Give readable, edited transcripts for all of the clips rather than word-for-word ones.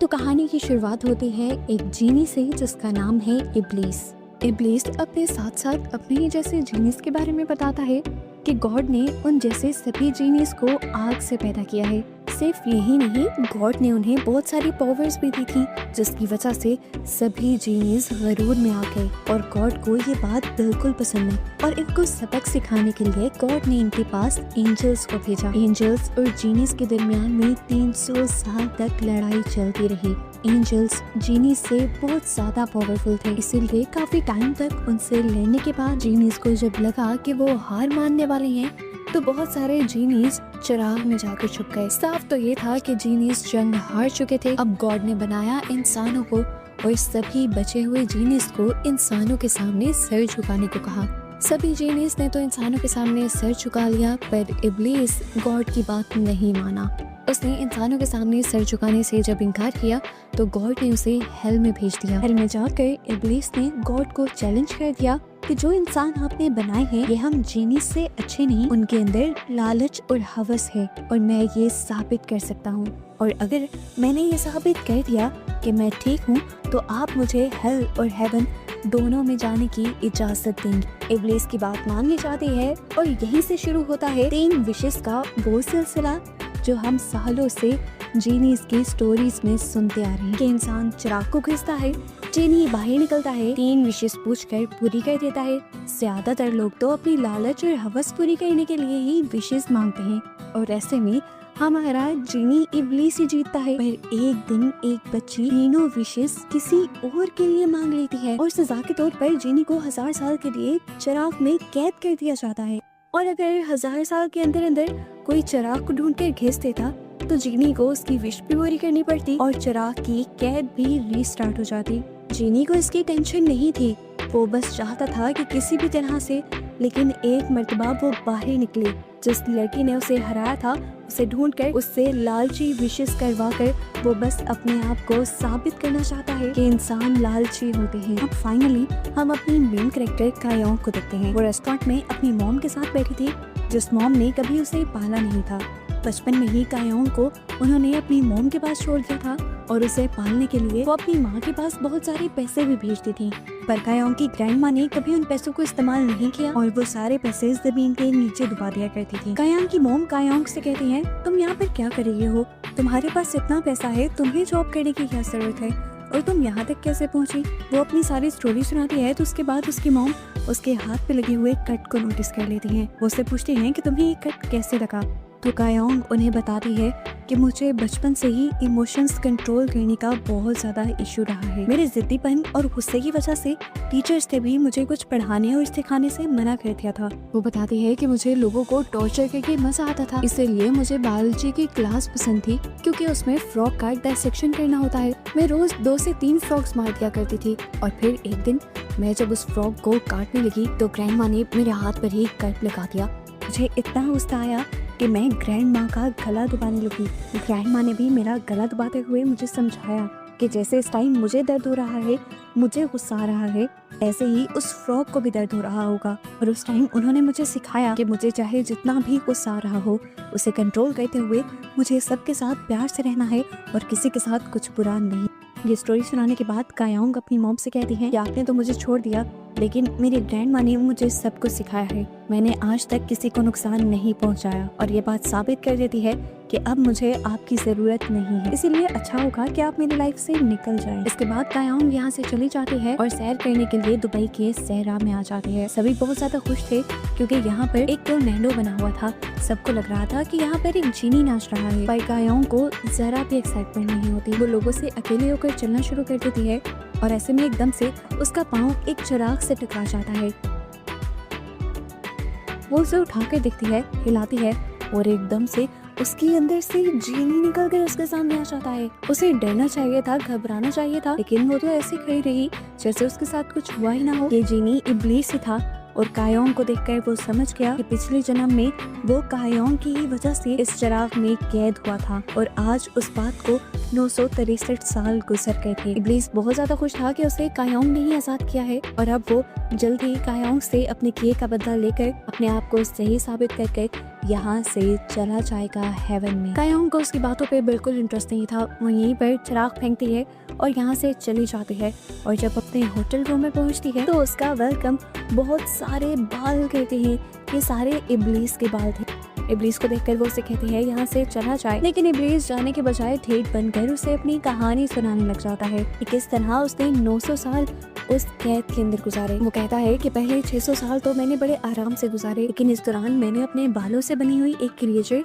तो कहानी की शुरुआत होती है एक जीनी से जिसका नाम है इब्लीस। इब्लीस अपने साथ साथ अपने जैसे जीनिस के बारे में बताता है कि गॉड ने उन जैसे सभी जीनिस को आग से पैदा किया है। सिर्फ यही नहीं, गॉड ने उन्हें बहुत सारी पावर्स भी दी थी जिसकी वजह से सभी जीनिस गरूर में आ गए और गॉड को ये बात बिल्कुल पसंद नहीं और इनको सबक सिखाने के लिए गॉड ने इनके पास एंजल्स को भेजा। एंजल्स और जीनिस के दरमियान में 300 साल तक लड़ाई चलती रही। एंजल्स जीनिस से बहुत ज्यादा पावरफुल थे, इसीलिए काफी टाइम तक उनसे लड़ने के बाद जीनिस को जब लगा कि वो हार मानने वाले हैं तो बहुत सारे जीनिस चिराग में जाकर छुप गए। साफ तो ये था कि जीनिस जंग हार चुके थे। अब गॉड ने बनाया इंसानों को और सभी बचे हुए जीनिस को इंसानों के सामने सर झुकाने को कहा। सभी जीनिस ने तो इंसानों के सामने सर झुका लिया, पर इब्लीस गॉड की बात नहीं माना। उसने इंसानों के सामने सर झुकाने से जब इनकार किया तो गॉड ने उसे हेल में भेज दिया। हेल में जाकर इब्लीस ने गॉड को चैलेंज कर दिया कि जो इंसान आपने बनाए हैं ये हम जीनिस से अच्छे नहीं, उनके अंदर लालच और हवस है और मैं ये साबित कर सकता हूँ। और अगर मैंने ये साबित कर दिया कि मैं ठीक हूँ तो आप मुझे हेल और हेवन दोनों में जाने की इजाजत देंगे। इब्लीस की बात मान ली जाती है और यहीं से शुरू होता है 3 विशेष का वो सिलसिला जो हम सालों से जीनीस की स्टोरीज में सुनते आ रहे हैं कि इंसान चिराग को खींचता है, जीनी बाहर निकलता है, 3 विशेष पूछकर पूरी कर देता है। ज्यादातर लोग तो अपनी लालच और हवस पूरी करने के लिए ही विशेष मांगते हैं और ऐसे में हमारा जीनी इब्लीस ही जीतता है। पर एक दिन एक बच्ची तीनों विशेष किसी और के लिए मांग लेती है और सजा के तौर पर जीनी को 1000 साल के लिए चिराग में कैद कर दिया जाता है। और अगर 1000 साल के अंदर अंदर कोई चिराग को ढूंढ कर घिस देता तो जीनी को उसकी विश भी पूरी करनी पड़ती और चिराग की कैद भी रीस्टार्ट हो जाती। जीनी को इसकी टेंशन नहीं थी, वो बस चाहता था कि किसी भी तरह से, लेकिन एक मर्तबा वो बाहर निकली। जिस लड़की ने उसे हराया था उसे ढूंढकर उससे लालची विशेष करवा कर वो बस अपने आप को साबित करना चाहता है कि इंसान लालची होते हैं। अब फाइनली हम अपनी मेन कैरेक्टर कायोंग को देखते हैं। वो रेस्टोरेंट में अपनी मॉम के साथ बैठी थी जिस मॉम ने कभी उसे पाला नहीं था। बचपन में ही कायोंग को उन्होंने अपनी मॉम के पास छोड़ दिया था और उसे पालने के लिए वो अपनी माँ के पास बहुत सारे पैसे भी भेजती थी। पर कायोंग की ग्रैंड माँ ने कभी उन पैसों को इस्तेमाल नहीं किया और वो सारे पैसे जमीन के नीचे डुबा दिया करती थी। कायोंग की मॉम कायोंग से कहती है, तुम यहाँ पर क्या कर रही हो? तुम्हारे पास इतना पैसा है, तुम्हें जॉब करने की क्या जरूरत है और तुम यहाँ तक कैसे पहुँची? वो अपनी सारी स्टोरी सुनाती है तो उसके बाद उसकी मॉम उसके हाथ पे लगे हुए कट को नोटिस कर लेती है। वो उससे पूछती है कि तुम्हें ये कट कैसे लगा? तो कायोंग उन्हें बताती है कि मुझे बचपन से ही इमोशंस कंट्रोल करने का बहुत ज्यादा इशू रहा है। मेरे जिद्दीपन और गुस्से की वजह से टीचर्स ने भी मुझे कुछ पढ़ाने और सिखाने से मना कर दिया था। वो बताती है कि मुझे लोगों को टॉर्चर करके मजा आता था, इसीलिए मुझे बायोलॉजी की क्लास पसंद थी क्योंकि उसमें फ्रॉग का डाइसेक्शन करना होता है। मैं रोज 2 से 3 फ्रॉग्स मार दिया करती थी और फिर एक दिन मैं जब उस फ्रॉग को काटने लगी तो ग्रैंड माँ ने मेरे हाथ पर ही कट लगा दिया। मुझे इतना गुस्सा आया कि मैं ग्रैंड माँ का गला दबाने लगी। ग्रैंड माँ ने भी मेरा गला दबाते हुए मुझे समझाया कि जैसे इस टाइम मुझे दर्द हो रहा है, मुझे गुस्सा आ रहा है, ऐसे ही उस फ्रॉग को भी दर्द हो रहा होगा। और उस टाइम उन्होंने मुझे सिखाया कि मुझे चाहे जितना भी गुस्सा आ रहा हो उसे कंट्रोल करते हुए मुझे सबके साथ प्यार से रहना है और किसी के साथ कुछ बुरा नहीं। ये स्टोरी सुनाने के बाद कायोंग अपनी मॉम से कहती है कि आपने तो मुझे छोड़ दिया लेकिन मेरी ग्रैंड माँ ने मुझे सब कुछ सिखाया है। मैंने आज तक किसी को नुकसान नहीं पहुंचाया और ये बात साबित कर देती है कि अब मुझे आपकी जरूरत नहीं है, इसीलिए अच्छा होगा कि आप मेरी लाइफ से निकल जाएं। इसके बाद कायोंग यहाँ से चली जाती है और सैर करने के लिए दुबई के सहरा में आ जाती है। सभी बहुत ज्यादा खुश थे क्योंकि यहाँ पर एक टोर्नेडो बना हुआ था। सबको लग रहा था कि यहाँ पर एक जीनी नाच रहा है, पर कायोंग को जरा भी एक्साइटमेंट नहीं होती। वो लोगों से अकेले होकर चलना शुरू कर देती है और ऐसे में एकदम से उसका पाँव एक चिराग से टकरा जाता है। वो उसे उठाकर देखती है, हिलाती है और एकदम से उसके अंदर से जीनी निकल कर उसके सामने आ जाता है। उसे डरना चाहिए था, घबराना चाहिए था, लेकिन वो तो ऐसे खड़ी रही जैसे उसके साथ कुछ हुआ ही ना हो। ये जीनी इब्लीस ही था और कायोंग को देखकर वो समझ गया कि पिछले जन्म में वो कायोंग की ही वजह से इस चिराग में कैद हुआ था और आज उस बात को 963 साल गुजर गए थे। इब्लीस बहुत ज्यादा खुश था कि उसे कायोंग ने ही आजाद किया है और अब वो जल्द ही कायोंग से अपने किए का बदला लेकर अपने आप को सही साबित करके यहाँ से चला जाएगा हेवन में। कायोंग को उसकी बातों पे बिल्कुल इंटरेस्ट नहीं था। वो यहीं पर चिराग फेंकती है और यहाँ से चली जाती है और जब अपने होटल रूम में पहुँचती है तो उसका वेलकम बहुत सारे बाल कहते हैं। ये सारे इब्लीस के बाल थे। इब्लीस को देखकर वो उसे कहती है यहाँ से चला जाए, लेकिन इब्लीस जाने के बजाय ठेठ बनकर उसे अपनी कहानी सुनाने लग जाता है कि किस तरह उसने 900 साल उस कैद के अंदर गुजारे। वो कहता है कि पहले 600 साल तो मैंने बड़े आराम से गुजारे, लेकिन इस दौरान मैंने अपने बालों से बनी हुई एक क्रिएचर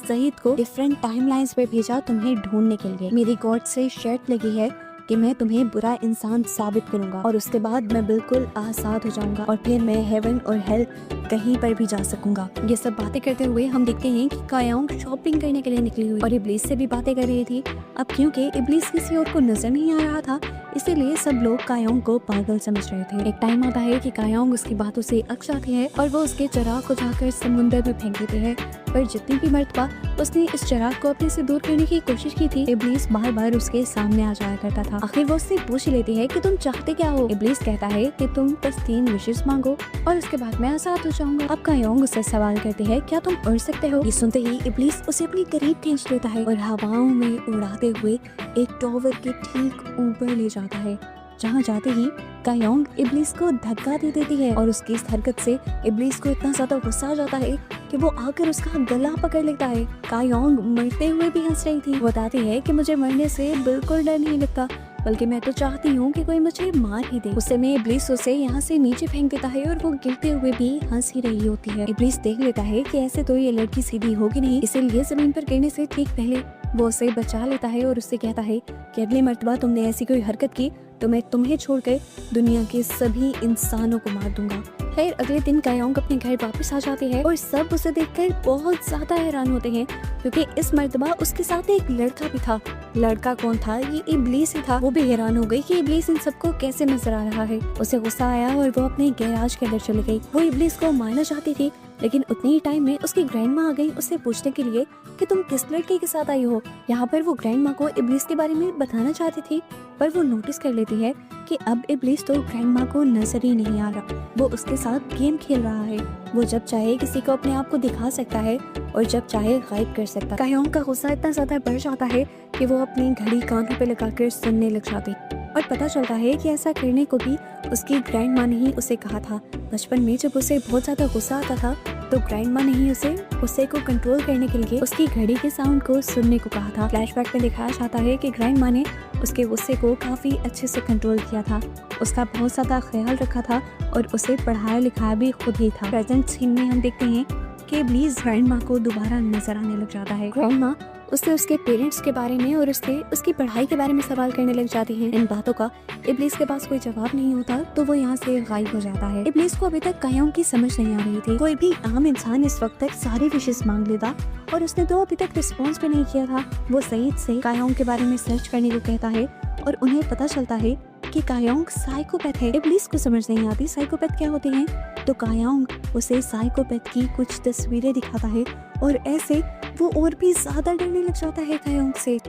सईद को डिफरेंट टाइमलाइंस पे भेजा तुम्हें ढूंढने के लिए। मेरी गॉड से शर्त लगी है कि मैं तुम्हें बुरा इंसान साबित करूंगा और उसके बाद मैं बिल्कुल आजाद हो जाऊंगा और फिर मैं हेवन और हेल कहीं पर भी जा सकूंगा। ये सब बातें करते हुए हम देखते हैं कि कायोंग शॉपिंग करने के लिए निकली हुई और इब्लीस से भी बातें कर रही थी। अब क्योंकि इब्लीस किसी और को नजर नहीं आ रहा था, इसीलिए सब लोग कायोंग को पागल समझ रहे थे। एक टाइम आता है कि कायोंग उसकी बातों से अक जाती है और वो उसके चिराग को जाकर समुद्र में फेंक देती है। पर जितनी भी मर्तबा उसने इस चिराग को अपने से दूर करने की कोशिश की थी, इब्लीस बार बार उसके सामने आ जाया करता था। आखिर वो उससे पूछ लेती है कि तुम चाहते क्या हो। इब्लीस कहता है कि तुम बस 3 विशेष मांगो और उसके बाद मैं आजाद हो जाऊंगा। अब कायोंग उससे सवाल करती है क्या तुम उड़ सकते हो। ये सुनते ही इब्लीस उसे अपनी करीब खींच लेता है और हवाओं में उड़ाते हुए एक टॉवर के ठीक ऊपर ले जाता है, जहाँ जाते ही कायोंग इब्लीस को धक्का दे देती है और उसकी इस हरकत से इब्लीस को इतना ज्यादा गुस्सा आ जाता है कि वो आकर उसका गला पकड़ लेता है। कायोंग मरते हुए भी हंस रही थी। वो बताती है कि मुझे मरने से बिल्कुल डर नहीं लगता, बल्कि मैं तो चाहती हूँ कि कोई मुझे मार ही दे। उस समय इब्लीस उसे यहाँ से नीचे फेंक देता है और वो गिरते हुए भी हंस ही रही होती है। इब्लीस देख लेता है कि ऐसे तो ये लड़की सीधी होगी नहीं, इसीलिए जमीन पर गिरने से ठीक पहले वो उसे बचा लेता है और उससे कहता है कि अगली मर्तबा तुमने ऐसी कोई हरकत की तो मैं तुम्हें छोड़कर दुनिया के सभी इंसानों को मार दूंगा। खैर अगले दिन कायोंग अपने घर वापस आ जाती है और सब उसे देखकर बहुत ज्यादा हैरान होते हैं, क्योंकि इस मर्तबा उसके साथ एक लड़का भी था। लड़का कौन था? ये इब्लीस ही था। वो भी हैरान हो गई कि इब्लीस इन सबको कैसे नजर आ रहा है। उसे गुस्सा आया और वो अपने गैराज के अंदर चली गई। वो इब्लीस को मारना चाहती थी, लेकिन उतनी ही टाइम में उसकी ग्रैंडमा आ गई उससे पूछने के लिए कि तुम किस लड़के के साथ आई हो। यहाँ पर वो ग्रैंडमा को इब्लीस के बारे में बताना चाहती थी, पर वो नोटिस कर लेती है कि अब इब्लीस तो ग्रैंडमा को नजर ही नहीं आ रहा। वो उसके साथ गेम खेल रहा है। वो जब चाहे किसी को अपने आप को दिखा सकता है और जब चाहे गायब कर सकता है। कायोंग का गुस्सा इतना ज्यादा बढ़ जाता है कि वो अपनी घड़ी कानों पे लगाकर सुनने लग जाती और पता चलता है कि ऐसा करने को भी उसकी ग्रैंडमा ने ही उसे कहा था। बचपन में जब उसे बहुत ज्यादा गुस्सा आता था तो ग्रैंडमा ने ही उसे गुस्से को कंट्रोल करने के लिए उसकी घड़ी के साउंड को सुनने को कहा था। फ्लैशबैक में दिखाया जाता है कि ग्रैंडमा ने उसके गुस्से को काफी अच्छे से कंट्रोल किया था, उसका बहुत ज्यादा ख्याल रखा था और उसे पढ़ाया लिखाया भी खुद ही था। प्रेजेंट सीन में हम देखते हैं कि इब्लीस ग्रैंडमा को दोबारा नजर आने लग जाता है। ग्रैंडमा उससे उसके पेरेंट्स के बारे में और उसकी पढ़ाई के बारे में सवाल करने लग जाती है। इन बातों का इब्लीस के पास कोई जवाब नहीं होता तो वो यहाँ से गायब हो जाता है। इब्लीस को अभी तक कायोंग की समझ नहीं आ रही थी। कोई भी आम इंसान इस वक्त तक सारे विशेष मांग लेता और उसने तो अभी तक रिस्पॉन्स भी नहीं किया था। वो सईद से कायोंग के बारे में सर्च करने को कहता है और उन्हें पता चलता है कि कायोंग साइकोपैथ है। इब्लीस को समझ नहीं आती साइकोपैथ क्या होते हैं, तो कायोंग उसे साइकोपैथ की कुछ तस्वीरें दिखाता है और ऐसे वो और भी ज्यादा डरने लग जाता है कायोंग से।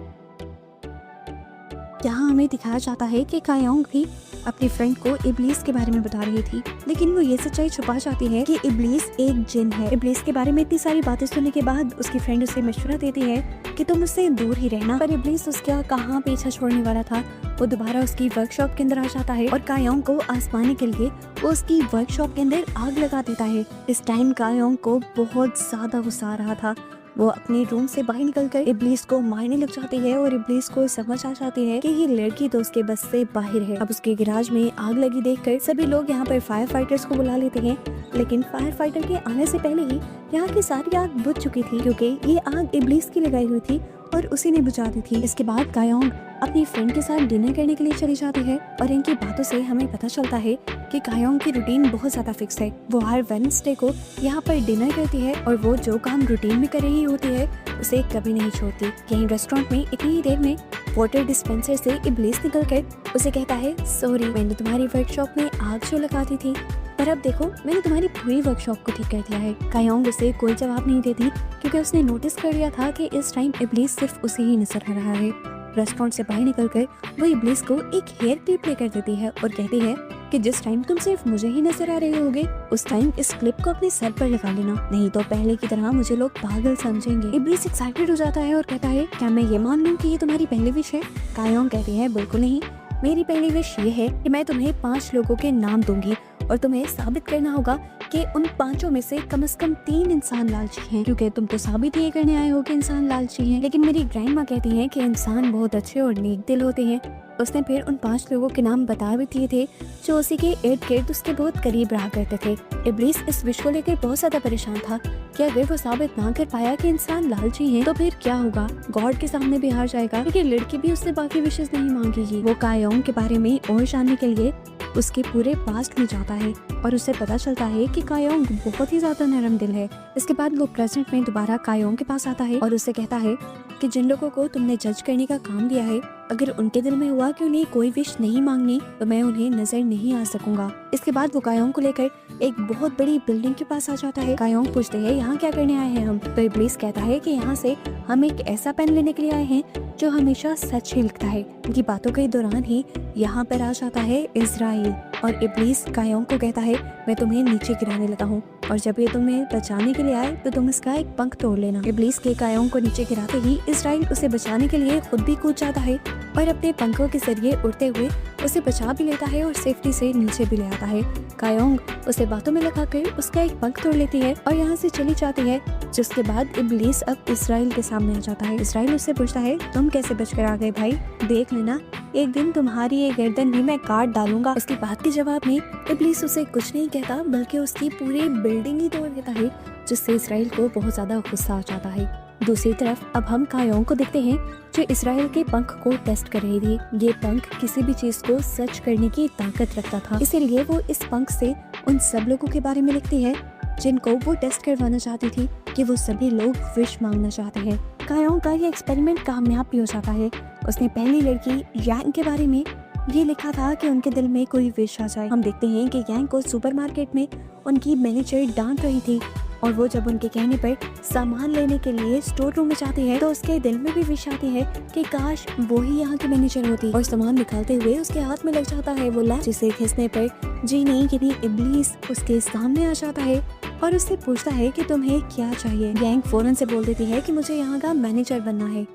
यहाँ हमें दिखाया जाता है कि कायोंग भी अपनी फ्रेंड को इब्लीस के बारे में बता रही थी, लेकिन वो ये सच्चाई छुपा जाती है कि इब्लीस एक जिन है। इब्लीस के बारे में इतनी सारी बातें सुनने के बाद उसकी फ्रेंड उसे मशवरा देती है कि तुम उससे दूर ही रहना, पर इब्लीस उसका कहाँ पीछा छोड़ने वाला था। वो दोबारा उसकी वर्कशॉप के अंदर आ जाता है और कायोंग को आजमाने के लिए वो उसकी वर्कशॉप के अंदर आग लगा देता है। इस टाइम कायोंग को बहुत ज्यादा गुस्सा आ रहा था। वो अपने रूम से बाहर निकलकर इब्लीस को मारने लग जाती है और इब्लीस को समझ आ जाती है कि ये लड़की तो उसके बस से बाहर है। अब उसके गैराज में आग लगी देखकर सभी लोग यहाँ पर फायर फाइटर्स को बुला लेते हैं, लेकिन फायर फाइटर के आने से पहले ही यहाँ की सारी आग बुझ चुकी थी, क्योंकि ये आग इब्लीस की लगाई हुई थी और उसी ने बुझा दी थी। इसके बाद कायोंग अपनी फ्रेंड के साथ डिनर करने के लिए चली जाती है और इनकी बातों से हमें पता चलता है कि कायोंग की रूटीन बहुत ज्यादा फिक्स है। वो हर वेडनेसडे को यहाँ पर डिनर करती है और वो जो काम रूटीन में कर रही होती है उसे कभी नहीं छोड़ती। यहीं रेस्टोरेंट में इतनी ही देर में वाटर डिस्पेंसर से इब्लीस निकल कर उसे कहता है, सॉरी मैंने तुम्हारी वर्कशॉप में आग जो लगा दी थी, पर अब देखो मैंने तुम्हारी पूरी वर्कशॉप को ठीक कर दिया है। कायोंग उसे कोई जवाब नहीं देती, क्योंकि उसने नोटिस कर लिया था कि इस टाइम इब्लीस सिर्फ उसे ही नजर आ रहा है। रेस्टोरेंट से बाहर निकलकर वो इब्लीस को एक हेयर क्लिप लेकर देती है और कहती है कि जिस टाइम तुम सिर्फ मुझे ही नजर आ रहे होगे उस टाइम इस क्लिप को अपने सर पर लगा लेना, नहीं तो पहले की तरह मुझे लोग पागल समझेंगे। इब्लीस एक्साइटेड हो जाता है और कहता है क्या मैं ये मान लूं कि ये तुम्हारी पहली विश है? कायोंग कहती है बिल्कुल नहीं, मेरी पहली विश ये है कि मैं तुम्हें 5 लोगों के नाम दूंगी और तुम्हें साबित करना होगा कि उन 5 में से कम 3 इंसान लालची हैं, क्योंकि तुम तो साबित ये करने आए हो कि इंसान लालची हैं। लेकिन मेरी ग्रैंड माँ कहती हैं कि इंसान बहुत अच्छे और नेक दिल होते हैं। उसने फिर उन 5 लोगों के नाम बता भी दिए थे जो उसी के इर्द गिर्द उसके बहुत करीब रहा करते थे। इब्लीस इस विश को लेकर बहुत ज्यादा परेशान था कि अगर वो साबित ना कर पाया कि इंसान लालची हैं तो फिर क्या होगा, गॉड के सामने भी हार जाएगा, क्योंकि लड़की भी उससे बाकी विशेष नहीं मांगेगी। वो कायोंग के बारे में और जानने के लिए उसके पूरे पास्ट में जाता है और उससे पता चलता है कि कायोंग बहुत ही ज्यादा नरम दिल है। इसके बाद वो प्रेजेंट में दोबारा कायोंग के पास आता है और उससे कहता है कि जिन लोगों को तुमने जज करने का काम दिया है, अगर उनके दिल में हुआ कि उन्हें कोई विश नहीं मांगनी तो मैं उन्हें नजर नहीं आ सकूंगा। इसके बाद वो कायोंग को लेकर एक बहुत बड़ी बिल्डिंग के पास आ जाता है। कायोंग पूछते हैं यहाँ क्या करने आए हैं हम? तो इब्लीस कहता है कि यहाँ से हम एक ऐसा पेन लेने के लिए आए हैं जो हमेशा सच ही लिखता है। उनकी बातों के दौरान ही यहाँ पर आ जाता है इजराइल और इब्लीस कायोंग को कहता है मैं तुम्हें नीचे गिराने लगा हूँ और जब ये तुम्हें बचाने के लिए आए तो तुम इसका एक पंख तोड़ लेना। इब्लीस के कायोंग को नीचे गिराते ही इजराइल उसे बचाने के लिए खुद भी कूद जाता है और अपने पंखों के जरिए उड़ते हुए उसे बचा भी लेता है और सेफ्टी से नीचे भी ले आता है। कायोंग उसे बातों में लगाकर उसका एक पंख तोड़ लेती है और यहाँ से चली जाती है, जिसके बाद इब्लीस अब इजराइल के सामने आ जाता है। इजराइल उससे पूछता है तुम कैसे बचकर आ गए भाई? देख लेना एक दिन तुम्हारी ये गर्दन भी मैं काट डालूंगा। उसकी बात के जवाब में इब्लीस उसे कुछ नहीं कहता बल्कि उसकी पूरी बिल्डिंग ही तोड़ देता है, जिससे इजराइल को बहुत ज्यादा गुस्सा आ जाता है। दूसरी तरफ अब हम कायोंग को देखते हैं जो इजराइल के पंख को टेस्ट कर रही थी। ये पंख किसी भी चीज को सच करने की ताकत रखता था, इसीलिए वो इस पंख से उन सब लोगों के बारे में लिखती है जिनको वो टेस्ट करवाना चाहती थी कि वो सभी लोग विश मांगना चाहते हैं। कायोंग का ये एक्सपेरिमेंट कामयाब भी हो जाता है। उसने पहली लड़की यांग के बारे में ये लिखा था कि उनके दिल में कोई विश आ जाए। हम देखते हैं कि यांग को सुपरमार्केट में उनकी मैनेजर डांट रही थी और वो जब उनके कहने पर सामान लेने के लिए स्टोर रूम में जाती है तो उसके दिल में भी विश आती है कि काश वो ही यहाँ की मैनेजर होती और सामान निकालते हुए उसके हाथ में लग जाता है वो लैंप, जिसे खींचने पर जीनी यानी इब्लीस उसके सामने आ जाता है और उससे पूछता है कि तुम्हें क्या चाहिए। यांग फौरन से बोल देती है कि मुझे यहाँ का मैनेजर बनना है।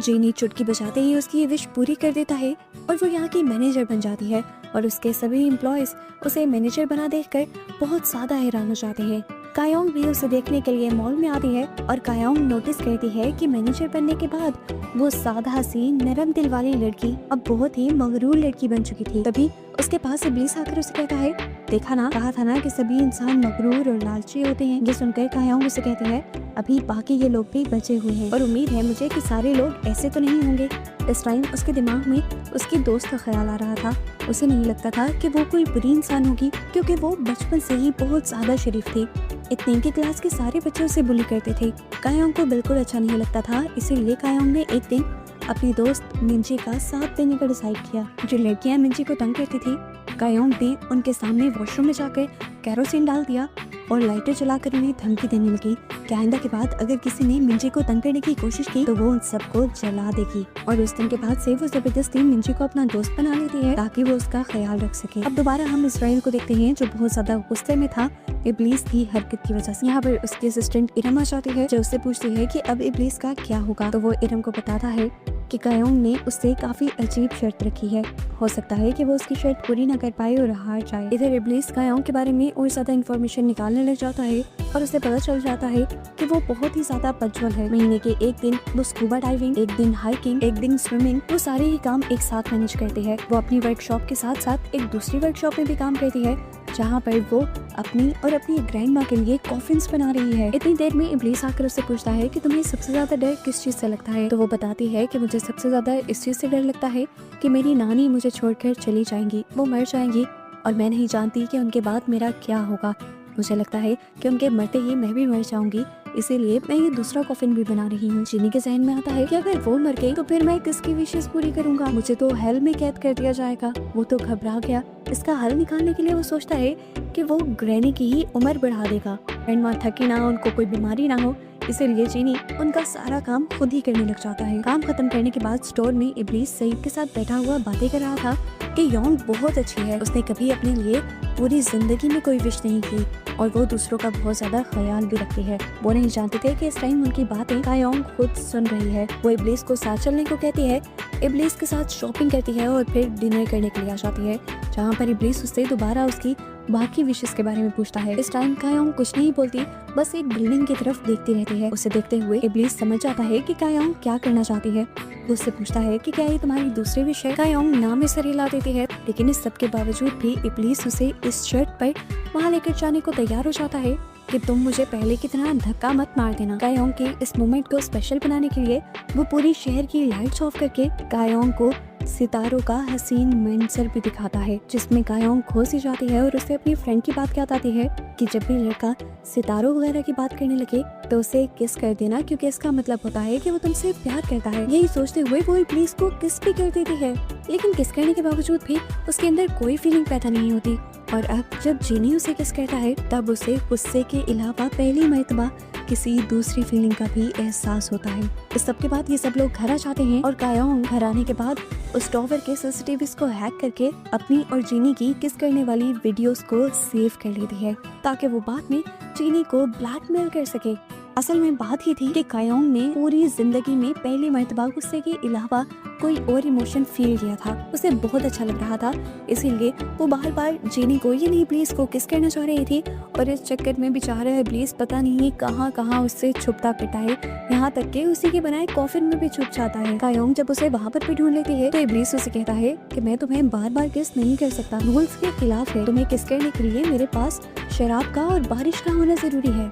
जीनी चुटकी बजाते ही उसकी ये विश पूरी कर देता है और वो यहाँ की मैनेजर बन जाती है और उसके सभी एम्प्लॉयज उसे मैनेजर बना देखकर बहुत ज्यादा हैरान हो जाते हैं। कायोंग भी उसे देखने के लिए मॉल में आती है और कायोंग नोटिस करती है कि मैनेजर बनने के बाद वो सादा सी नरम दिल वाली लड़की अब बहुत ही मगरूर लड़की बन चुकी थी। तभी उसके पास इब्लीस आकर उसे कहता है देखा ना, कहा था ना कि सभी इंसान मगरूर और लालची होते हैं। ये सुनकर कायोंग उसे कहती है अभी बाकी ये लोग भी बचे हुए हैं और उम्मीद है मुझे कि सारे लोग ऐसे तो नहीं होंगे। इस टाइम उसके दिमाग में उसकी दोस्त का ख्याल आ रहा था। उसे नहीं लगता था कि वो कोई बुरी इंसान होगी क्योंकि वो बचपन से ही बहुत ज्यादा शरीफ थी। इतने की क्लास के सारे बच्चे उसे बुली करते थे। कायोंग को बिल्कुल अच्छा नहीं लगता था, इसीलिए कायोंग ने एक दिन अपनी दोस्त मिंजी का साथ देने का डिसाइड किया। जो लड़कियां मिंजी को तंग करती थी, कायोंग ने उनके सामने वॉशरूम में जाकर कैरोसिन डाल दिया और लाइटर जलाकर उन्हें धमकी देने लगी कि आइंदा के बाद अगर किसी ने मिंजी को तंग करने की कोशिश की तो वो उन सबको जला देगी। और उस दिन के बाद से वो जबरदस्ती मिंजी को अपना दोस्त बना लेती है ताकि वो उसका ख्याल रख सके। अब दोबारा हम इजराइल को देखते हैं जो बहुत ज्यादा गुस्से में था इब्लीस की हरकत की वजह से। यहाँ पर उसकी असिस्टेंट इरम आ जाती है जो उससे पूछती है कि अब इब्लीस का क्या होगा। तो वो इरम को बताता है कि कायोंग ने उससे काफी अजीब शर्त रखी है, हो सकता है कि वो उसकी शर्त पूरी न कर पाए और हार जाए। इधर इब्लीस कायोंग के बारे में और ज्यादा इन्फॉर्मेशन निकालने लग जाता है और उसे पता चल जाता है कि वो बहुत ही ज्यादा पंक्चुअल है। महीने के एक दिन वो स्कूबा डाइविंग, एक दिन हाइकिंग, एक दिन स्विमिंग, वो सारे ही काम एक साथ मैनेज करती है। वो अपनी वर्कशॉप के साथ साथ एक दूसरी वर्कशॉप में भी काम करती है जहाँ पर वो अपनी और अपनी ग्रैंड माँ के लिए कॉफिन्स बना रही है। इतनी देर में इब्लीस आकर उससे पूछता है कि तुम्हें सबसे ज्यादा डर किस चीज से लगता है। तो वो बताती है कि मुझे सबसे ज्यादा इस चीज से डर लगता है कि मेरी नानी मुझे छोड़कर चली जाएंगी, वो मर जाएंगी और मैं नहीं जानती कि उनके बाद मेरा क्या होगा। मुझे लगता है कि उनके मरते ही मैं भी मर जाऊंगी, इसीलिए मैं ये दूसरा कॉफिन भी बना रही हूँ। जीनी के जहन में आता है कि अगर वो मर गई तो फिर मैं किसकी विशेष पूरी करूंगा, मुझे तो हेल में कैद कर दिया जाएगा। वो तो घबरा गया। इसका हल निकालने के लिए वो सोचता है कि वो ग्रैनी की ही उम्र बढ़ा देगा। ग्रैंडमा थकी ना हो, उनको कोई बीमारी ना हो, इसीलिए जीनी उनका सारा काम खुद ही करने लग जाता है। काम खत्म करने के बाद स्टोर में इब्लीस सईद के साथ बैठा हुआ बातें कर रहा था कि योंग बहुत अच्छी है, उसने कभी अपने लिए पूरी जिंदगी में कोई विश नहीं की और वो दूसरों का बहुत ज्यादा ख्याल भी रखती है। वो नहीं जानते थे कि इस टाइम उनकी बातें कायोंग खुद सुन रही है। वो इब्लीस को साथ चलने को कहती है, इब्लीस के साथ शॉपिंग करती है और फिर डिनर करने के लिए आ जाती है, जहाँ पर इब्लीस उससे दोबारा उसकी बाकी विशेष के बारे में पूछता है। इस टाइम कायोंग कुछ नहीं बोलती, बस एक बिल्डिंग की तरफ देखती रहती है। उसे देखते हुए इब्लीस समझ जाता है कि कायोंग क्या करना चाहती है। वो उससे पूछता है कि क्या ये तुम्हारी दूसरी विश है। कायोंग ना में सर हिला देती है, लेकिन इस सब के बावजूद भी इब्लीस उसे इस शर्त पर वहाँ लेकर जाने को तैयार हो जाता है कि तुम मुझे पहले की तरह धक्का मत मार देना। कायोंग के इस मोमेंट को स्पेशल बनाने के लिए वो पूरी शहर की लाइट्स ऑफ करके कायोंग को सितारों का हसीन मंजर भी दिखाता है, जिसमें कायोंग खो सी जाती है और उसे अपनी फ्रेंड की बात याद आती है कि जब भी लड़का सितारों वगैरह की बात करने लगे तो उसे किस कर देना, क्योंकि इसका मतलब होता है कि वो तुमसे प्यार करता है। यही सोचते हुए वो इब्लीस को किस भी कर देती है, लेकिन किस करने के बावजूद भी उसके अंदर कोई फीलिंग पैदा नहीं होती। और अब जब जीनी उसे किस करता है तब उसे गुस्से के अलावा पहली मर्तबा किसी दूसरी फीलिंग का भी एहसास होता है। इस सब के बाद ये सब लोग घर आ जाते हैं और कायोंग घर आने के बाद उस टॉवर के सीसीटीवी को हैक करके अपनी और जीनी की किस करने वाली वीडियोस को सेव कर लेती है, ताकि वो बाद में जीनी को ब्लैकमेल कर सके। असल में बात ये थी कि कायोंग ने पूरी जिंदगी में पहली मर्तबा गुस्से के अलावा कोई और इमोशन फील किया था। उसे बहुत अच्छा लग रहा था, इसीलिए वो बार बार जीनी को यानी इब्लीस को किस करना चाह रही थी। और इस चक्कर में बेचारा इब्लीस पता नहीं कहाँ कहाँ उससे छुपता पिटा है, यहाँ तक कि उसी के बनाए कॉफिन में भी छुप जाता है। कायोंग जब उसे वहाँ पर भी ढूंढ लेती है तो इब्लीस उसे कहता है कि मैं तुम्हें बार बार किस नहीं कर सकता, रूल्स के खिलाफ है। तुम्हें किस करने के लिए मेरे पास शराब का और बारिश का होना जरूरी है।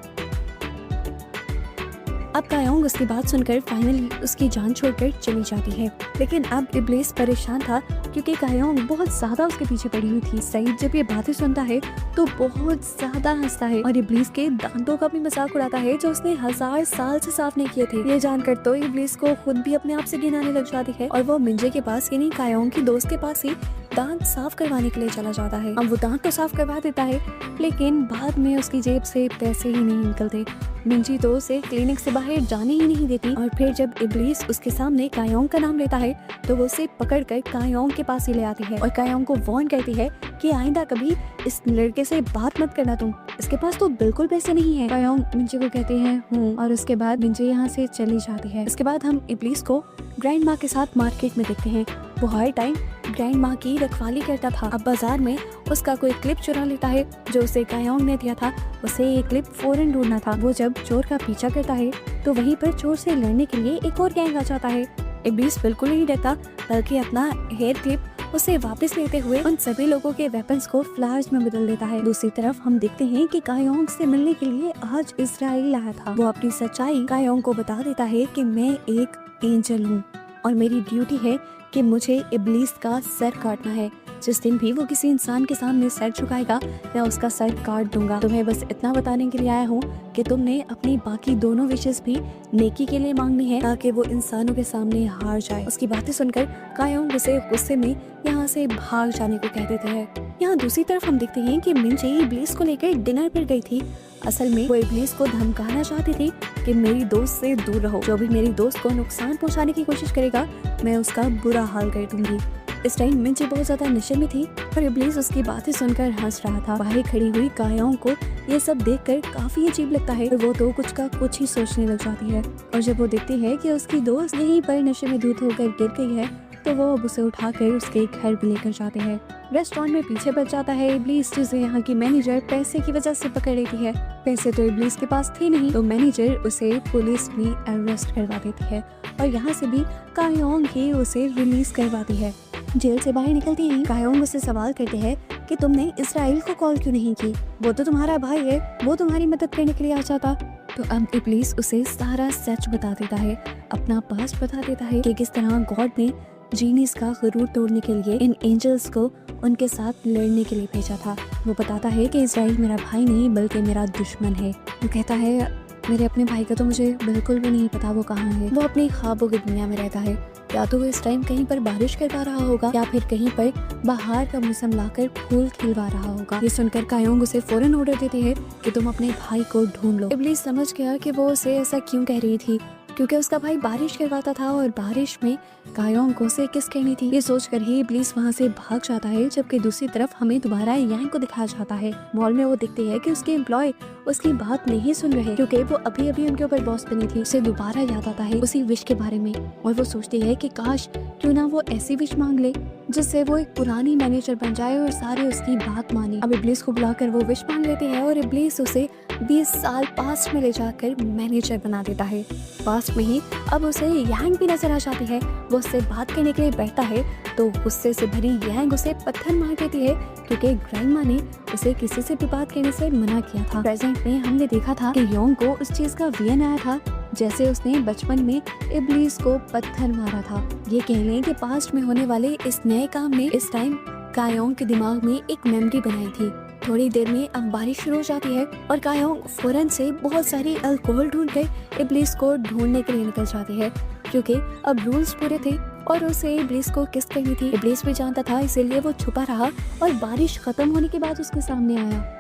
अब कायोंग उसकी बात सुनकर फाइनली उसकी जान छोड़कर चली जाती है, लेकिन अब इब्लीस परेशान था क्योंकि कायोंग बहुत ज्यादा उसके पीछे पड़ी हुई थी। सईद जब ये बातें सुनता है तो बहुत ज्यादा हंसता है और इब्लीस के दांतों का भी मजाक उड़ाता है जो उसने 1000 साल से साफ नहीं किए थे। ये जानकर तो इब्लीस को खुद भी अपने आप से घिनाने लग जाती है और वो मिंजे के पास यानी कायोंग की दोस्त के पास ही दांत साफ करवाने के लिए चला जाता है। अब वो दांत तो साफ करवा देता है, लेकिन बाद में उसकी जेब से पैसे ही नहीं निकलते। मिंजी तो उसे क्लिनिक से बाहर जाने ही नहीं देती और फिर जब इब्लीस उसके सामने कायोंग का नाम लेता है तो वो उसे पकड़कर कायोंग के पास ही ले आती है और कायोंग को वार्न करती है कि आइंदा कभी इस लड़के से बात मत करना, तुम इसके पास तो बिल्कुल पैसे नहीं है। कायोंग मिंजी को कहते हैं और उसके बाद मिंजी यहाँ से चली जाती है। इसके बाद हम इब्लीस को ग्रैंड माँ के साथ मार्केट में देखते हैं। वो हर टाइम ग्रैंड माँ की रखवाली करता था। अब बाजार में उसका कोई क्लिप चुरा लेता है जो उसे कायोंग ने दिया था। उसे ये क्लिप फौरन ढूंढना था। वो जब चोर का पीछा करता है तो वहीं पर चोर से लड़ने के लिए एक और गैंग आ जाता है। इब्लीस बिल्कुल नहीं डरता, बल्कि अपना हेयर क्लिप उसे वापस लेते हुए उन सभी लोगों के वेपन्स को फ्लैश में बदल देता है। दूसरी तरफ हम देखते हैं कि कायोंग से मिलने के लिए आज इजराइल आया था। वो अपनी सच्चाई कायोंग को बता देता है कि मैं एक एंजल हूँ और मेरी ड्यूटी है कि मुझे इब्लीस का सर काटना है। जिस दिन भी वो किसी इंसान के सामने सर झुकाएगा मैं उसका सर काट दूंगा। तुम्हें बस इतना बताने के लिए आया हूँ कि तुमने अपनी बाकी दोनों विशेस भी नेकी के लिए मांगनी है ताकि वो इंसानों के सामने हार जाए। उसकी बातें सुनकर कायोंग उसे गुस्से में यहाँ से भाग जाने को कह देते हैं। यहाँ दूसरी तरफ हम देखते हैं कि मिंजी इब्लीस को लेकर डिनर पर गई थी। असल में वो इब्लीस को धमकाना चाहती थी कि मेरी दोस्त से दूर रहो, जो भी मेरी दोस्त को नुकसान पहुंचाने की कोशिश करेगा मैं उसका बुरा हाल कर दूंगी। इस टाइम मिंजी बहुत ज्यादा नशे में थी और इब्लीस उसकी बातें सुनकर हंस रहा था। बाहर खड़ी हुई कायोंग को ये सब देखकर काफी अजीब लगता है। वो तो कुछ का कुछ ही सोचने लग जाती है और जब वो देखती है कि उसकी दोस्त यहीं पर नशे में धुत होकर गिर गई है तो वो अब उसे उठाकर उसके घर भी लेकर जाते हैं। रेस्टोरेंट में पीछे बच जाता है इब्लीस, जिसे यहाँ की मैनेजर पैसे की वजह से पकड़ लेती है। पैसे तो इब्लीस के पास थे नहीं, तो मैनेजर उसे पुलिस में अरेस्ट करवा देती है और यहाँ से भी कायोंग ही उसे रिलीज करवाती है। जेल से बाहर निकलती ही कायोंग उससे सवाल करते हैं कि तुमने इजराइल को कॉल क्यों नहीं की, वो तो तुम्हारा भाई है, वो तुम्हारी मदद करने के लिए आ जाता। तो अब इब्लीस उसे सारा सच बता देता है, अपना पास्ट बता देता है कि किस तरह गॉड ने जीनीस का गुरूर तोड़ने के लिए इन एंजल्स को उनके साथ लड़ने के लिए भेजा था। वो बताता है कि इजराइल मेरा भाई नहीं बल्कि मेरा दुश्मन है। वो कहता है मेरे अपने भाई का तो मुझे बिल्कुल भी नहीं पता वो कहाँ है। वो अपनी ख्वाबों की दुनिया में रहता है। या तो वो इस टाइम कहीं पर बारिश करवा रहा होगा या फिर कहीं पर बाहर का मौसम लाकर फूल खिलवा रहा होगा। ये सुनकर कायोंग उसे फौरन ऑर्डर देती है कि तुम अपने भाई को ढूंढ लो। इब्लीस समझ गया कि वो उसे ऐसा क्यों कह रही थी, क्योंकि उसका भाई बारिश करवाता था और बारिश में कायोंग को उसे किस कहनी थी। ये सोचकर ही इब्लीस वहाँ से भाग जाता है। जबकि दूसरी तरफ हमें दोबारा यांग को दिखाया जाता है। मॉल में वो दिखती है कि उसके एम्प्लॉय उसकी बात नहीं सुन रहे, क्योंकि वो अभी अभी उनके ऊपर बॉस बनी थी। उसे दोबारा याद आता है उसी विश के बारे में और वो सोचती है कि काश क्यों ना वो ऐसी विश मांग ले जिससे वो एक पुरानी मैनेजर बन जाए और सारे उसकी बात माने। अब इब्लीस को बुलाकर वो विश मांग लेती है और इब्लीस उसे 20 साल पास्ट में ले जाकर मैनेजर बना देता है। पास्ट में ही अब उसे यांग भी नजर आ जाती है। वो उससे बात करने के लिए बैठता है तो गुस्से से भरी यांग उसे पत्थर मार देती है, क्योंकि ग्रैंडमा ने उसे किसी से भी बात करने से मना किया था। प्रेजेंट में हमने देखा था कि योंग को उस चीज का वीएन आया था जैसे उसने बचपन में इब्लीस को पत्थर मारा था। ये कह लें कि पास्ट में होने वाले इस नए काम ने इस टाइम कायोंग के दिमाग में एक मेमोरी बनाई थी। थोड़ी देर में अब बारिश शुरू हो जाती है और कायोंग फौरन से बहुत सारी अल्कोहल ढूंढकर इब्लीस को ढूंढने के लिए निकल जाती है, क्योंकि अब रूल्स पूरे थे और उसे इब्लीस को किस करनी थी। इब्लीस भी जानता था, इसीलिए वो छुपा रहा और बारिश खत्म होने के बाद उसके सामने आया।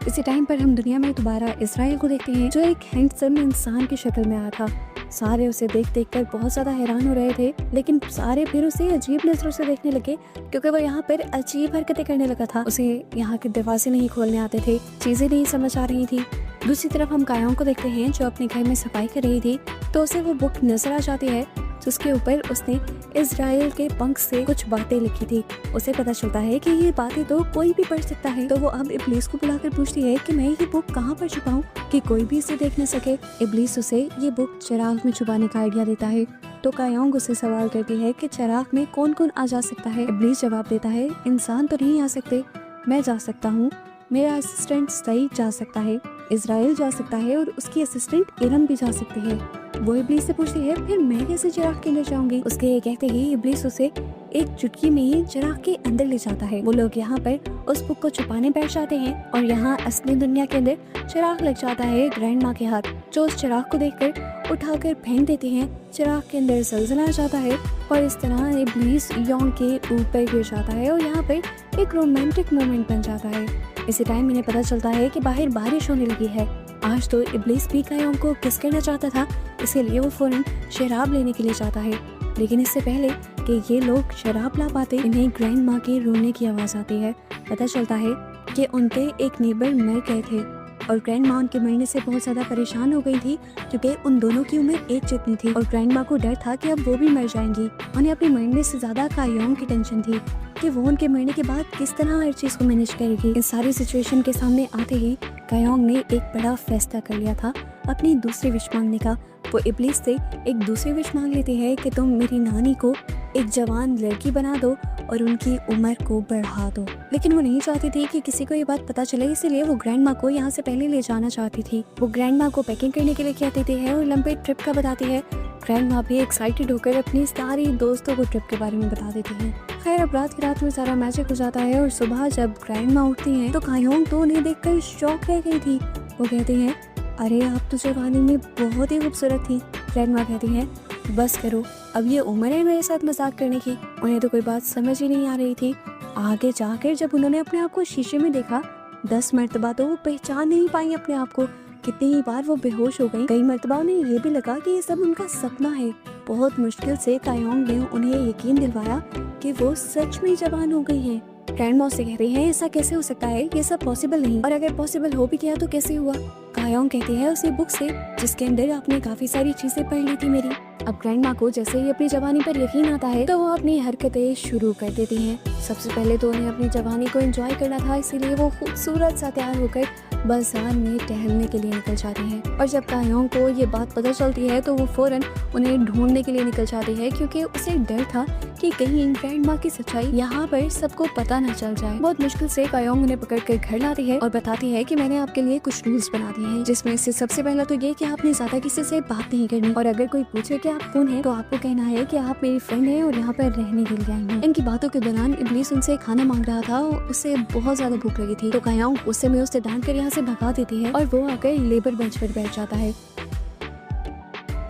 इसी टाइम पर हम दुनिया में दोबारा इजराइल को देखते हैं, जो एक हैंडसम इंसान की शक्ल में आया था। सारे उसे देख कर बहुत ज्यादा हैरान हो रहे थे, लेकिन सारे फिर उसे अजीब नजरों से देखने लगे, क्योंकि वो यहाँ पर अजीब हरकतें करने लगा था। उसे यहाँ के दरवाजे नहीं खोलने आते थे, चीजें नहीं समझ आ रही थी। दूसरी तरफ हम कायोंग को देखते हैं, जो अपने घर में सफाई कर रही थी, तो उसे वो बुक नजर आ जाती है जिसके ऊपर उसने इजराइल के पंख से कुछ बातें लिखी थी। उसे पता चलता है कि ये बातें तो कोई भी पढ़ सकता है। तो वो अब इब्लीस को बुलाकर पूछती है कि मैं ये बुक कहाँ पर छुपाऊं कि कोई भी इसे देख न सके। इब्लीस उसे ये बुक चिराग में छुपाने का आइडिया देता है। तो कायोंग उसे सवाल करती है कि चिराग में कौन कौन आ जा सकता है। इब्लीस जवाब देता है, इंसान तो नहीं आ सकते, मैं जा सकता हूँ, मेरा असिस्टेंट सईद जा सकता है, इजराइल जा सकता है और उसकी असिस्टेंट इरम भी जा सकती है। वो इब्लीस से पूछती है, फिर मैं कैसे चिराग के अंदर जाऊंगी। उसके ये कहते ही इब्लीस उसे एक चुटकी में ही चिराग के अंदर ले जाता है। वो लोग यहाँ पर उस बुक को छुपाने बैठ जाते हैं और यहाँ असली दुनिया के अंदर चिराग लग जाता है ग्रैंडमा के हाथ, जो उस चिराग को देखकर उठाकर फेंक देती हैं। चिराग के अंदर ज़लज़ला आ जाता है और इस तरह इब्लीस योंग के ऊपर गिर जाता है और यहाँ पर एक रोमांटिक मोमेंट बन जाता है। इसी टाइम इन्हें पता चलता है कि बाहर बारिश होने लगी है। आज तो इब्लीस भी कायोंग को किस करना चाहता था, इसीलिए वो फौरन शराब लेने के लिए जाता है। लेकिन इससे पहले कि ये लोग शराब ला पाते, इन्हें ग्रैंडमा के रोने की आवाज़ आती है। पता चलता है कि उनके एक नेबर मर गए थे और ग्रैंडमा उनके मरने से बहुत ज़्यादा परेशान हो गई थी, क्योंकि उन दोनों की उम्र एक जितनी थी और ग्रैंडमा को डर था कि अब वो भी मर जाएंगी। उन्हें अपने मरने से ज़्यादा कायोंग की टेंशन थी कि वो उनके मरने के बाद किस तरह हर चीज़ को मैनेज करेगी। इस सारी सिचुएशन के सामने आते ही कायोंग ने एक बड़ा फैसला कर लिया था अपनी दूसरी विश मांगने का। वो इब्लीस से एक दूसरी विश मांग लेती है कि तुम मेरी नानी को एक जवान लड़की बना दो और उनकी उम्र को बढ़ा दो। लेकिन वो नहीं चाहती थी कि किसी को ये बात पता चले, इसलिए वो ग्रैंडमा को यहाँ से पहले ले जाना चाहती थी। वो ग्रैंडमा को पैकिंग करने के लिए कहती है और लंबे ट्रिप का बताती है। ग्रैंडमा भी एक्साइटेड होकर अपनी सारी दोस्तों को ट्रिप के बारे में बता देती है। खैर अब रात की रात में सारा मैजिक हो जाता है और सुबह जब ग्रैंडमा उठती हैं तो कायोंग तो उन्हें देखकर शॉक रह गई थी। वो कहते हैं, अरे आप तो जवानी में बहुत ही खूबसूरत थी। ग्रैंडमा कहती हैं, बस करो, अब ये उम्र है मेरे साथ मजाक करने की। उन्हें तो कोई बात समझ ही नहीं आ रही थी। आगे जाकर जब उन्होंने अपने आप को शीशे में देखा 10 मरतबा तो वो पहचान नहीं पाई अपने आप को। कितनी ही बार वो बेहोश हो गई। कई मरतबा उन्हें ये भी लगा कि ये सब उनका सपना है। बहुत मुश्किल से कायोंग ने उन्हें यकीन दिलवाया कि वो सच में जवान हो गई हैं। ग्रैंडमा से कह रही हैं, ऐसा कैसे हो सकता है, ये सब पॉसिबल नहीं, और अगर पॉसिबल हो भी गया तो कैसे हुआ। कायोंग कहती है उसी बुक से जिसके अंदर आपने काफी सारी चीजें पढ़ ली थी मेरी। अब ग्रैंडमा को जैसे ही अपनी जवानी पर यकीन आता है तो वो अपनी हरकतें शुरू कर देती हैं। सबसे पहले तो उन्हें अपनी जवानी को एंजॉय करना था, इसीलिए वो खूबसूरत सा तैयार होकर बाजार में टहलने के लिए निकल जाती हैं। और जब कायोंग को ये बात पता चलती है तो वो फौरन उन्हें ढूंढने के लिए निकल जाती है, क्योंकि उसे डर था कि कहीं ग्रैंड माँ की सच्चाई यहाँ पर सबको पता न चल जाए। बहुत मुश्किल से कायोंग उन्हें पकड़ कर घर लाती है और बताती है कि मैंने आपके लिए कुछ रूल्स बना दिए हैं, जिसमें से सबसे पहला तो ये कि आपने ज्यादा किसी से बात नहीं करनी और अगर कोई पूछे कि आप कौन है तो आपको कहना है कि आप मेरी फ्रेंड है और यहाँ पर रहने के लिए आई हैं। इनकी बातों के दौरान इब्लीस उनसे खाना मांग रहा था, उसे बहुत ज्यादा भूख लगी थी, तो कायोंग गुस्से में उसे डांट कर यहाँ से भगा देती है और वो आकर लेबर बेंच पर बैठ जाता है।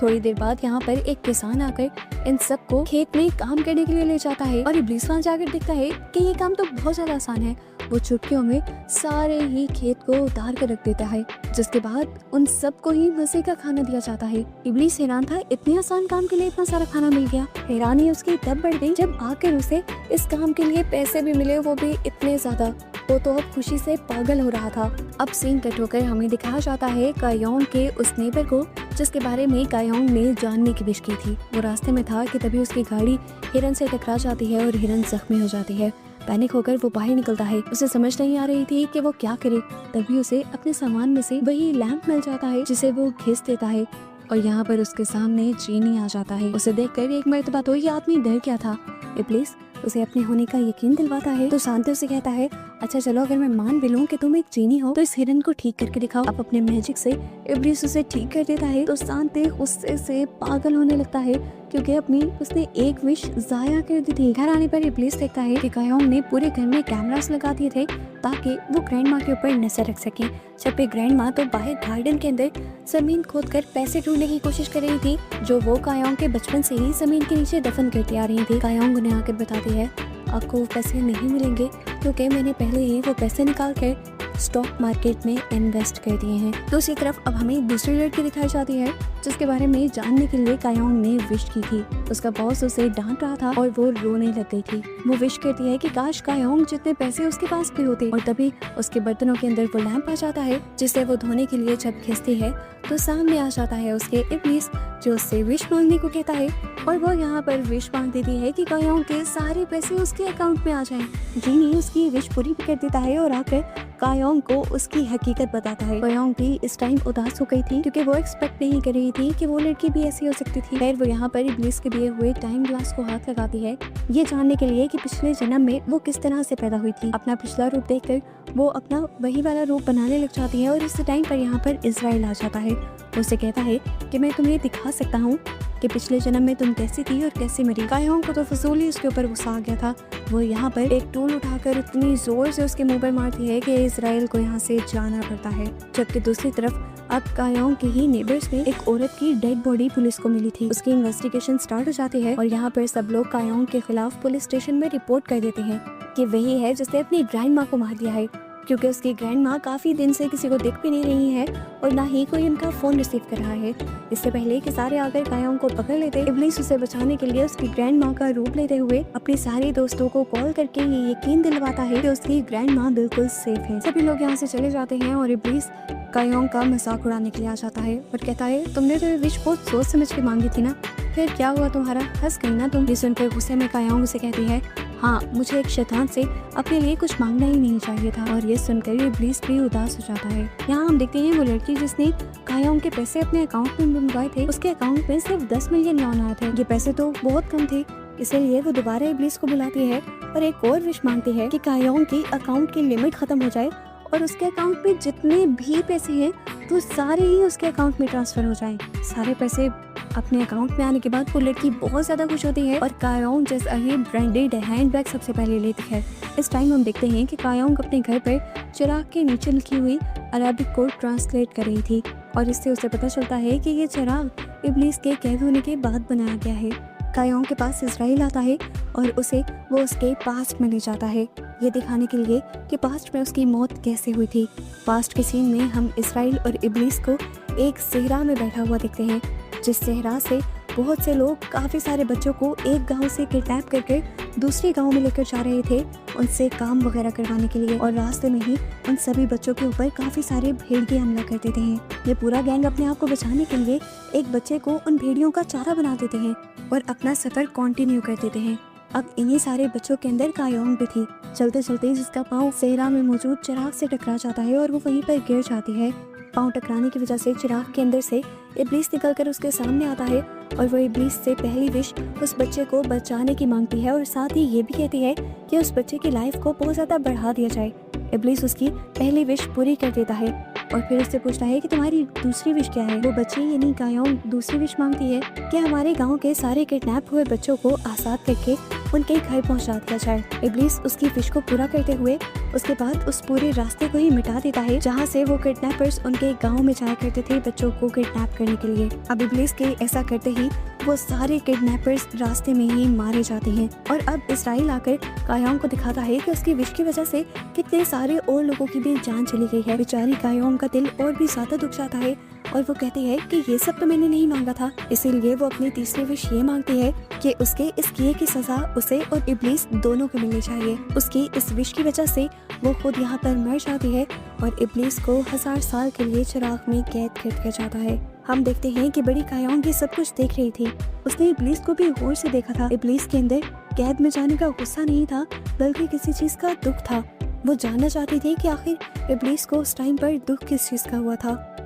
थोड़ी देर बाद यहाँ पर एक किसान आकर इन सबको खेत में काम करने के लिए ले जाता है और इब्लीस वहाँ जाकर देखता है कि ये काम तो बहुत ज्यादा आसान है। वो चुटकियों में सारे ही खेत को उतार कर रख देता है, जिसके बाद उन सबको ही मजे का खाना दिया जाता है। इब्लीस हैरान था, इतने आसान काम के लिए इतना सारा खाना मिल गया। हैरानी उसकी तब बढ़ गई जब आकर उसे इस काम के लिए पैसे भी मिले, वो भी इतने ज्यादा। वो तो अब खुशी से पागल हो रहा था। अब सीन कट होकर हमें दिखाया जाता है कायोंग के उस नेबर को जिसके बारे में कायोंग ने जानने की विश की थी। वो रास्ते में था कि तभी उसकी गाड़ी हिरन से टकरा जाती है और हिरन जख्मी हो जाती है। पैनिक होकर वो बाहर निकलता है। उसे समझ नहीं आ रही थी कि वो क्या करे। तभी उसे अपने सामान में से वही लैंप मिल जाता है जिसे वो घिस देता है और यहाँ पर उसके सामने जीनी आ जाता है। उसे देखकर एक मर्तबा तो ये आदमी डर गया था। इब्लीस उसे अपने होने का यकीन दिलवाता है तो शांति से कहता है, अच्छा चलो अगर मैं मान भी लूं कि तुम एक जीनी हो तो इस हिरन को ठीक करके दिखाओ। अब अपने मैजिक से इब्लीस उसे ठीक कर देता है तो शांति गुस्से से पागल होने लगता है क्योंकि अपनी उसने एक विश जाया कर दी थी। घर आने पर इब्लीस देखता है कि कायोंग ने पूरे घर में कैमरास लगा दिए थे ताकि वो ग्रैंड माँ के ऊपर नजर रख सके। जबकि ग्रैंड माँ तो बाहर गार्डन के अंदर जमीन खोदकर पैसे ढूंढने की कोशिश कर रही थी जो वो कायोंग के बचपन से ही जमीन के नीचे दफन करती आ रही थी। कायोंग उन्हें आकर बताती है, आपको वो पैसे नहीं मिलेंगे क्योंकि मैंने पहले ही वो पैसे निकाल कर स्टॉक मार्केट में इन्वेस्ट कर दिए हैं। दूसरी तरफ अब हमें दूसरी लड़की दिखाई जाती है जिसके बारे में जानने के लिए कायोंग ने विश की थी। उसका बॉस उसे डांट रहा था और वो रोने लग गई थी। वो विश करती है कि काश कायोंग जितने पैसे उसके पास भी होते और तभी उसके बर्तनों के अंदर वो लैंप आ जाता है जिसे वो धोने के लिए जब खींचती है तो सामने आ जाता है उसके इब्लीस जो उससे विश मांगने को कहता है और वो यहाँ पर विश मांग देती है कि कायोंग के सारे पैसे उसके अकाउंट में आ जाएं। जीनी उसकी विश पूरी भी कर देता है और आकर कायोंग को उसकी हकीकत बताता है। कायोंग भी इस टाइम उदास हो गई थी क्योंकि वो एक्सपेक्ट नहीं कर रही थी कि वो लड़की भी ऐसी हो सकती थी। फिर वो यहाँ पर इब्लीस के दिए हुए टाइम ग्लास को हाथ लगाती है ये जानने के लिए कि पिछले जन्म में वो किस तरह से पैदा हुई थी। अपना पिछला रूप देखकर वो अपना वही वाला रूप बनाने लग जाती है और इस टाइम पर यहाँ पर इजराइल आ जाता है। उसे कहता है कि मैं तुम्हें दिखा सकता हूँ कि पिछले जन्म में तुम कैसी थी और कैसे मरी। कायोंग को तो फजूली उसके ऊपर गुस्सा आ गया था। वो यहाँ पर एक टूल उठाकर इतनी जोर से उसके मुंह पर मारती है कि इजराइल को यहाँ से जाना पड़ता है। जबकि दूसरी तरफ अब कायोंग के ही नेबर्स में एक औरत की डेड बॉडी पुलिस को मिली थी। उसकी इन्वेस्टिगेशन स्टार्ट हो जाती है और यहाँ पर सब लोग कायोंग के खिलाफ पुलिस स्टेशन में रिपोर्ट कर देते हैं कि वही है जिसने अपनी ग्रैंड माँ को मार दिया है क्योंकि उसकी ग्रैंड माँ काफी दिन से किसी को दिख भी नहीं रही है और ना ही कोई उनका फोन रिसीव कर रहा है। इससे पहले कि सारे आकर कायोंग को पकड़ लेते, इब्लीस उसे बचाने के लिए उसकी ग्रैंड माँ का रूप लेते हुए अपने सारे दोस्तों को कॉल करके ये यकीन दिलवाता है कि उसकी ग्रैंड माँ बिल्कुल सेफ है। सभी लोग यहाँ से चले जाते हैं और इब्लीस कायोंग का मजाक उड़ाने के लिए आ जाता है और कहता है, तुमने तो ये विश बहुत सोच समझ के मांगी थी ना, फिर क्या हुआ तुम्हारा, हंस गई ना तुम। ये सुनकर गुस्से में कायोंग उसे कहती है, हाँ मुझे एक शैतान से अपने लिए कुछ मांगना ही नहीं चाहिए था। और ये सुनकर इब्लीस भी उदास हो जाता है। यहाँ हम देखते हैं वो लड़की जिसने कायोंग के पैसे अपने अकाउंट में मंगवाए थे उसके अकाउंट में सिर्फ 10 मिलियन लौन आए थे। ये पैसे तो बहुत कम थे, इसलिए वो दोबारा इब्लीस को बुलाती है और एक और विश मांगती है कि कायोंग की अकाउंट की लिमिट खत्म हो जाए और उसके अकाउंट में जितने भी पैसे हैं तो सारे ही उसके अकाउंट में ट्रांसफर हो जाएं। सारे पैसे अपने अकाउंट में आने के बाद वो लड़की बहुत ज्यादा खुश होती है और कायोंग जैसा ही ब्रांडेड हैंडबैग सबसे पहले लेती है। इस टाइम हम देखते हैं कि कायोंग अपने घर पर चिराग के नीचे लिखी हुई अरबिक कोड ट्रांसलेट कर रही थी और इससे उसे पता चलता है कि ये चिराग इब्लीस के कैद होने के बाद बनाया गया है। कायोंग के पास इजराइल आता है और उसे वो उसके पास्ट में ले जाता है ये दिखाने के लिए कि पास्ट में उसकी मौत कैसे हुई थी। पास्ट के सीन में हम इजराइल और इब्लीस को एक सेहरा में बैठा हुआ देखते हैं जिस सेहरा से बहुत से लोग काफ़ी सारे बच्चों को एक गांव से किडनैप करके दूसरे गांव में लेकर जा रहे थे उनसे काम वगैरह करवाने के लिए और रास्ते में ही उन सभी बच्चों के ऊपर काफ़ी सारे भेड़िए हमला कर देते हैं। ये पूरा गैंग अपने आप को बचाने के लिए एक बच्चे को उन भेड़ियों का चारा बना देते हैं और अपना सफ़र कंटिन्यू कर देते हैं। अब इन्हीं सारे बच्चों के अंदर कायोंग भी थी। चलते चलते जिसका पाँव सेहरा में मौजूद चिराग से टकरा जाता है और वो वहीं पर गिर जाती है। पाँव टकराने की वजह से चिराग के अंदर से इब्लीस निकल कर उसके सामने आता है और वो इब्लीस से पहली विश उस बच्चे को बचाने की मांगती है और साथ ही ये भी कहती है कि उस बच्चे की लाइफ को बहुत ज़्यादा बढ़ा दिया जाए। इब्लीस उसकी पहली विश पूरी कर देता है और फिर उससे पूछता है कि तुम्हारी दूसरी विश क्या है। वो बच्ची यानी कायोंग दूसरी विश मांगती है कि हमारे गांव के सारे किडनैप हुए बच्चों को आज़ाद करके उनके घर पहुंचा दिया जाए। इब्लीस उसकी विश को पूरा करते हुए उसके बाद उस पूरे रास्ते को ही मिटा देता है जहां से वो किडनैपर्स उनके गांव में जाया करते थे बच्चों को किडनैप करने के लिए। अब इब्लीस के ऐसा करते ही वो सारे किडनैपर्स रास्ते में ही मारे जाते हैं और अब इसराइल आकर कायोंग को दिखाता है कि उसकी विश की वजह से कितने सारे और लोगों की भी जान चली गई है। बेचारी कायोंग का दिल और भी ज्यादा दुख जाता है और वो कहती है कि ये सब तो मैंने नहीं मांगा था। इसीलिए वो अपनी तीसरी विश ये मांगती है कि उसके इस किए की सजा उसे और इब्लीस दोनों को मिलनी चाहिए। उसकी इस विश की वजह से वो खुद यहाँ पर मर जाती है और इब्लीस को 1000 साल के लिए चिराग में कैद कर दिया जाता है। हम देखते हैं कि बड़ी कायोंग ये सब कुछ देख रही थी। उसने इब्लीस को भी गौर से देखा था। इब्लीस के अंदर कैद में जाने का गुस्सा नहीं था बल्कि किसी चीज का दुख था। वो जानना चाहती थी कि आखिर इब्लीस को उस टाइम पर दुख किस चीज का हुआ था।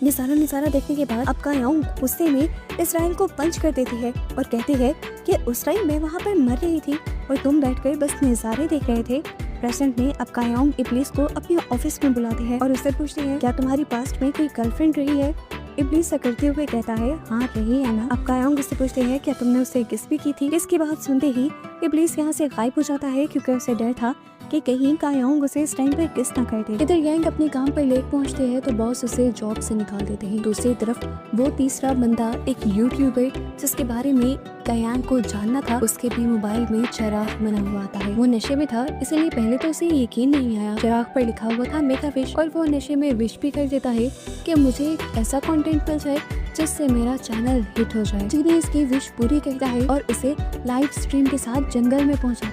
ये सारा नजारा देखने के बाद अब कायोंग गुस्से में इसराइल को पंच कर देती है और कहती है कि उस टाइम मैं वहाँ पर मर रही थी और तुम बैठकर बस नजारे देख रहे थे। प्रेसिडेंट ने अब कायोंग इब्लीस को अपने ऑफिस में बुलाती है और उससे पूछती है क्या तुम्हारी पास्ट में कोई गर्लफ्रेंड रही है। इब्लीस करते हुए कहता है हाँ रही है ना। अब कायोंग उससे पूछते हैं क्या तुमने उससे किस भी की थी। इसकी बात सुनते ही इब्लीस यहाँ से गायब हो जाता है क्योंकि उसे डर था कि कहीं कायोंग उसे इस टाइम पर किस ना कर दे। इधर यंग अपने काम पर लेट पहुंचते हैं तो बॉस उसे जॉब से निकाल देते हैं। दूसरी तरफ वो तीसरा बंदा एक यूट्यूबर जिसके बारे में कायांग को जानना था उसके भी मोबाइल में चिराग बना हुआ आता है। वो नशे में था इसलिए पहले तो उसे यकीन नहीं आया। चिराग पर लिखा हुआ था मेक अ विश और वो नशे में विश भी कर देता है कि मुझे एक ऐसा कंटेंट मिल जाए जिससे मेरा चैनल हिट हो जाए। जीनी इसकी विश पूरी करता है और उसे लाइव स्ट्रीम के साथ जंगल में पहुंचा